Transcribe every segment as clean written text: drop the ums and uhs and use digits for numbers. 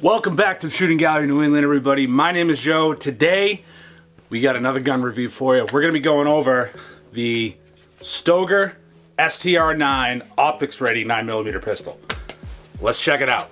Welcome back to the Shooting Gallery New England, everybody. My name is Joe. Today, we got another gun review for you. We're going to be going over the Stoeger STR 9 optics ready 9mm pistol. Let's check it out.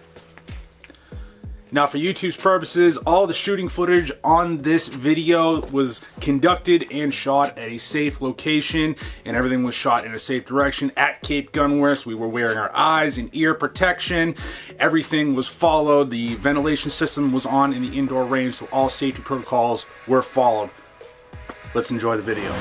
Now, for YouTube's purposes, all the shooting footage on this video was conducted and shot at a safe location, and everything was shot in a safe direction at Cape Gunworks. We were wearing our eyes and ear protection. Everything was followed. The ventilation system was on in the indoor range, so all safety protocols were followed. Let's enjoy the video.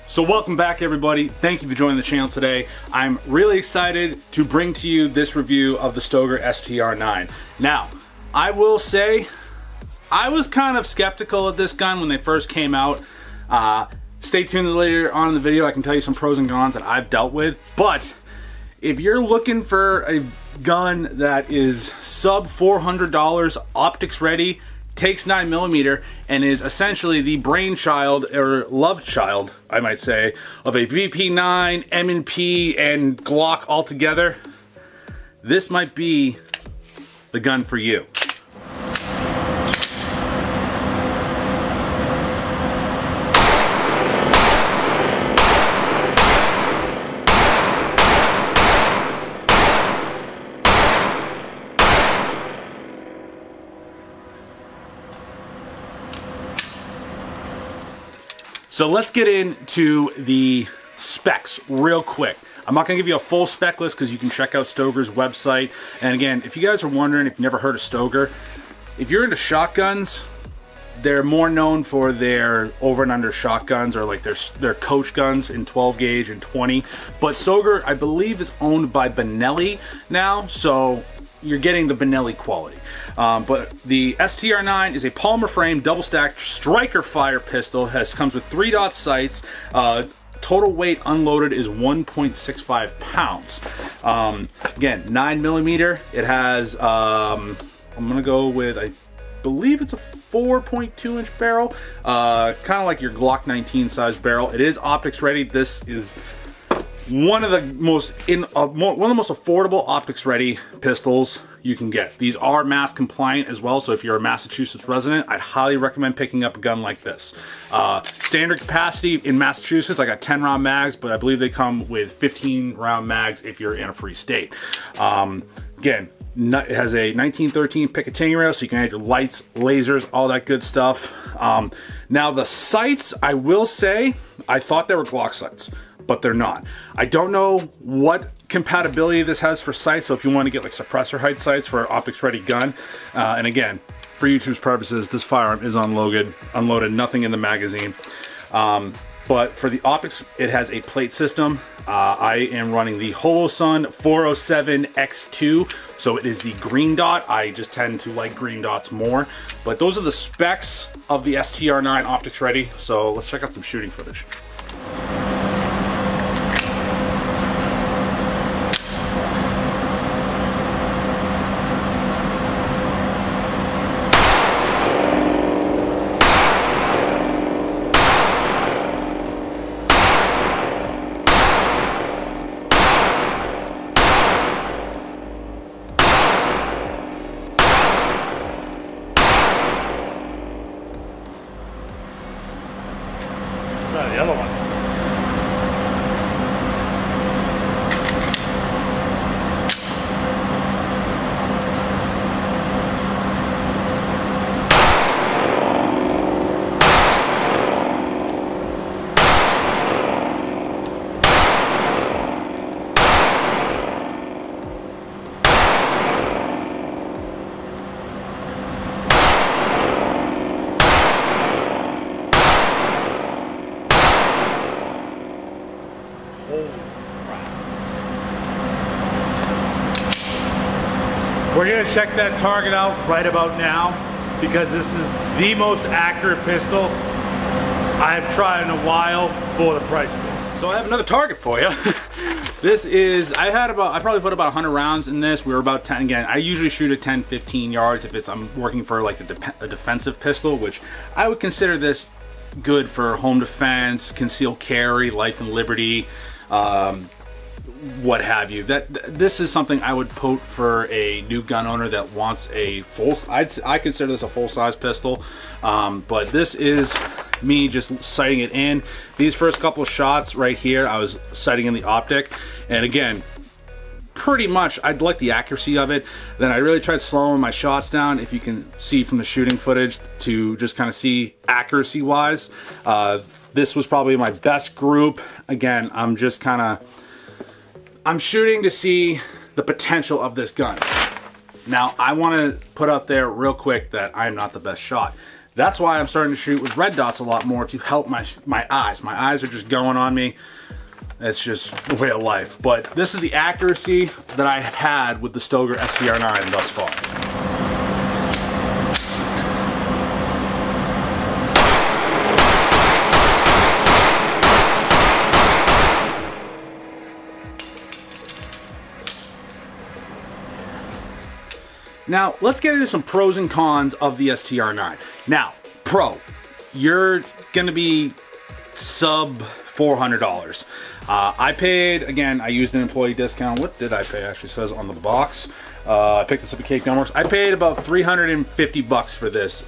So welcome back, everybody. Thank you for joining the channel today. I'm really excited to bring to you this review of the Stoeger STR 9. Now, I will say, I was kind of skeptical of this gun when they first came out. Stay tuned later on in the video. I can tell you some pros and cons that I've dealt with. But if you're looking for a gun that is sub $400, optics ready, takes 9mm, and is essentially the brainchild, or love child, I might say, of a VP9, M&P, and Glock altogether, this might be the gun for you. So let's get into the specs real quick. I'm not going to give you a full spec list because you can check out Stoeger's website. And again, if you guys are wondering, if you've never heard of Stoeger, if you're into shotguns, they're more known for their over and under shotguns, or like their coach guns in 12 gauge and 20. But Stoeger, I believe, is owned by Benelli now, so you're getting the Benelli quality. But the STR 9 is a polymer frame double stacked striker fire pistol. Comes with 3-dot sights. Total weight unloaded is 1.65 pounds. Again, 9mm. It has, I'm gonna go with, I believe it's a 4.2 inch barrel. Kind of like your Glock 19 size barrel. It is optics ready. This is one of the most affordable optics ready pistols you can get. These are mass compliant as well, so if you're a Massachusetts resident, I'd highly recommend picking up a gun like this. Standard capacity in Massachusetts, I got 10 round mags, but I believe they come with 15 round mags if you're in a free state. Again, it has a 1913 Picatinny rail, so you can add your lights, lasers, all that good stuff. Now the sights, I will say, I thought they were Glock sights, but they're not. I don't know what compatibility this has for sights, so if you want to get like suppressor height sights for an optics ready gun, and again, for YouTube's purposes, this firearm is unloaded, nothing in the magazine. But for the optics, it has a plate system. I am running the Holosun 407 X2, so it is the green dot. I just tend to like green dots more. But those are the specs of the STR 9 optics ready, so let's check out some shooting footage. The other one. Holy crap. We're gonna check that target out right about now. because this is the most accurate pistol I've tried in a while for the price point. So I have another target for you. This is, I probably put about 100 rounds in this. We were about 10, again, I usually shoot at 10, 15 yards if I'm working for like a defensive pistol, which I would consider this good for home defense, concealed carry, life and liberty, what have you. This is something I would put for a new gun owner that wants a full, I consider this a full-size pistol, but this is me just sighting it in. These first couple of shots right here, I was sighting in the optic, and again, pretty much I'd like the accuracy of it. Then I really tried slowing my shots down, if you can see from the shooting footage, to just kind of see accuracy wise. This was probably my best group. Again, I'm just kind of, I'm shooting to see the potential of this gun. Now, I want to put out there real quick that I'm not the best shot. That's why I'm starting to shoot with red dots a lot more to help my eyes. My eyes are just going on me. It's just the way of life. But this is the accuracy that I have had with the Stoeger STR9 thus far. Now, let's get into some pros and cons of the STR9. Now, pro, you're gonna be sub $400. I paid, again, I used an employee discount. What did I pay? Actually says on the box. I picked this up at Cake Gunworks. I paid about 350 bucks for this,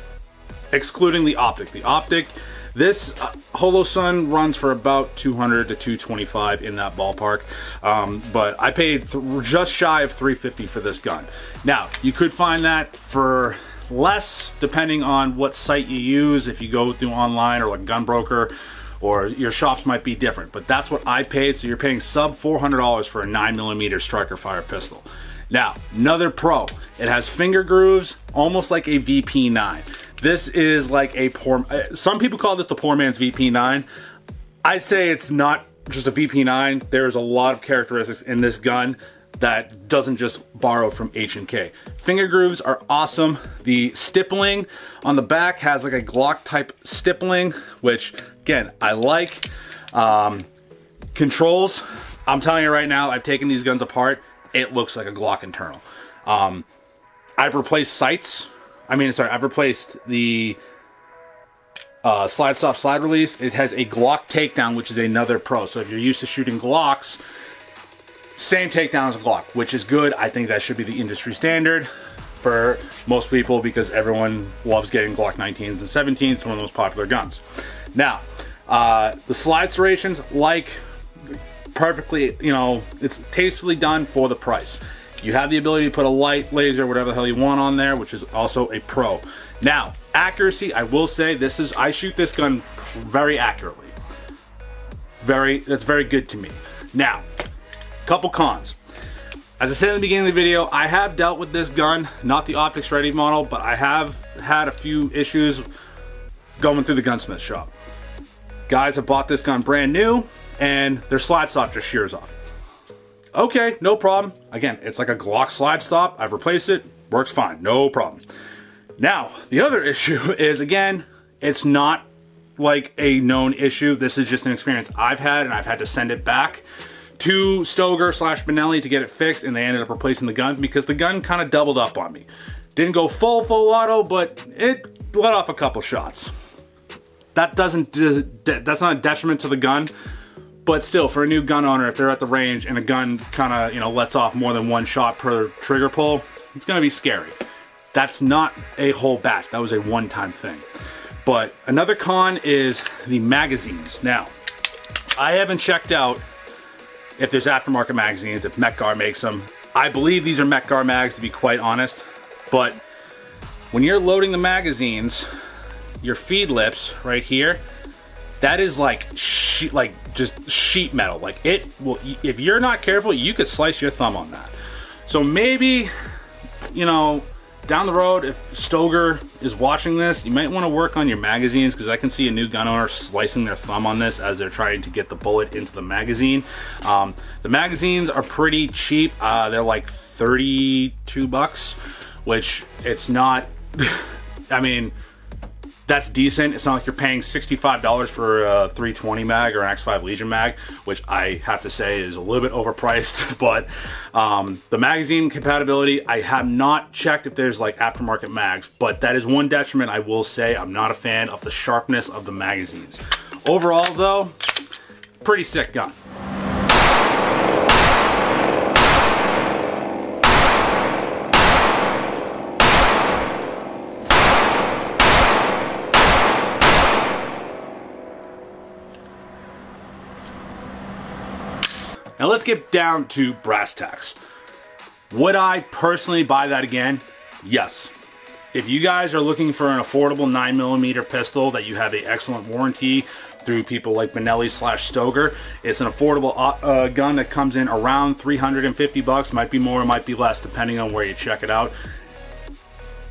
excluding the optic. The optic, this Holosun runs for about 200 to 225 in that ballpark, but I paid just shy of 350 for this gun. Now, you could find that for less depending on what site you use, if you go through online or like Gunbroker, or your shops might be different, but that's what I paid. So you're paying sub $400 for a 9mm striker fire pistol. Now, another pro, it has finger grooves, almost like a VP9. This is like a poor, some people call this the poor man's VP9. I'd say it's not just a VP9. There's a lot of characteristics in this gun that doesn't just borrow from H&K. Finger grooves are awesome. The stippling on the back has like a Glock type stippling, which again, I like. Controls, I'm telling you right now, I've taken these guns apart. It looks like a Glock internal. I've replaced sights. I've replaced the slide stop slide release. It has a Glock takedown, which is another pro. So if you're used to shooting Glocks, same takedown as a Glock, which is good. I think that should be the industry standard for most people because everyone loves getting Glock 19s and 17s. It's one of the most popular guns. Now, the slide serrations, like perfectly, you know, it's tastefully done for the price. You have the ability to put a light, laser, whatever the hell you want on there, which is also a pro. Now, accuracy, I will say this is, I shoot this gun very accurately. That's very good to me. Now, couple cons. As I said in the beginning of the video, I have dealt with this gun, not the optics ready model, but I have had a few issues going through the gunsmith shop. Guys have bought this gun brand new and their slide stop just shears off. Okay, no problem. Again, it's like a Glock slide stop. I've replaced it, works fine, no problem. Now, the other issue is, again, it's not like a known issue. This is just an experience I've had, and I've had to send it back to Stoeger / Benelli to get it fixed, and they ended up replacing the gun because the gun kind of doubled up on me. Didn't go full auto, but it let off a couple shots. That's not a detriment to the gun, but still, for a new gun owner, if they're at the range and a gun kind of, you know, lets off more than one shot per trigger pull, it's gonna be scary. That's not a whole batch. That was a one-time thing. But another con is the magazines. Now, I haven't checked out if there's aftermarket magazines, if Metgar makes them. I believe these are Metgar mags, to be quite honest. But when you're loading the magazines, your feed lips right here, that is like just sheet metal. Like, it will, if you're not careful, you could slice your thumb on that. So maybe, you know, down the road, if Stoeger is watching this, you might want to work on your magazines, because I can see a new gun owner slicing their thumb on this as they're trying to get the bullet into the magazine. The magazines are pretty cheap. They're like 32 bucks, which it's not I mean, that's decent. It's not like you're paying $65 for a 320 mag or an X5 Legion mag, which I have to say is a little bit overpriced. But the magazine compatibility, I have not checked if there's like aftermarket mags, but that is one detriment I will say. I'm not a fan of the sharpness of the magazines. Overall though, pretty sick gun. Now let's get down to brass tacks. Would I personally buy that again? Yes. If you guys are looking for an affordable 9mm pistol that you have an excellent warranty through people like Benelli / Stoeger, it's an affordable gun that comes in around 350 bucks, might be more, might be less, depending on where you check it out.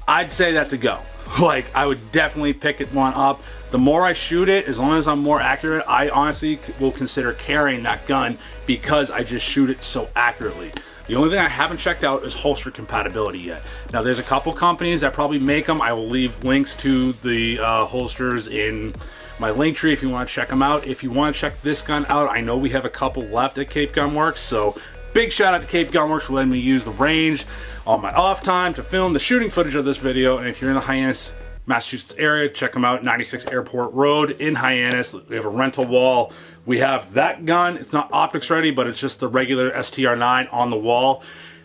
I'd say that's a go. Like, I would definitely pick one up. The more I shoot it, as long as I'm more accurate, I honestly will consider carrying that gun because I just shoot it so accurately. The only thing I haven't checked out is holster compatibility yet. Now, there's a couple companies that probably make them. I will leave links to the holsters in my link tree if you want to check them out. If you want to check this gun out, I know we have a couple left at Cape Gun Works, so big shout out to Cape Gun Works for letting me use the range on my off time to film the shooting footage of this video. And if you're in the Hyannis, Massachusetts area, check them out. 96 Airport Road in Hyannis. We have a rental wall. We have that gun. It's not optics ready, but it's just the regular STR9 on the wall.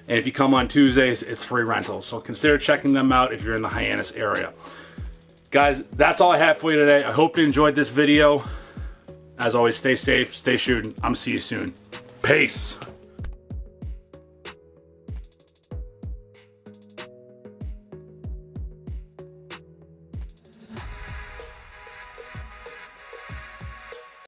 And if you come on Tuesdays, it's free rental. So consider checking them out if you're in the Hyannis area. Guys, that's all I have for you today. I hope you enjoyed this video. As always, stay safe, stay shooting. I'm gonna see you soon. Peace.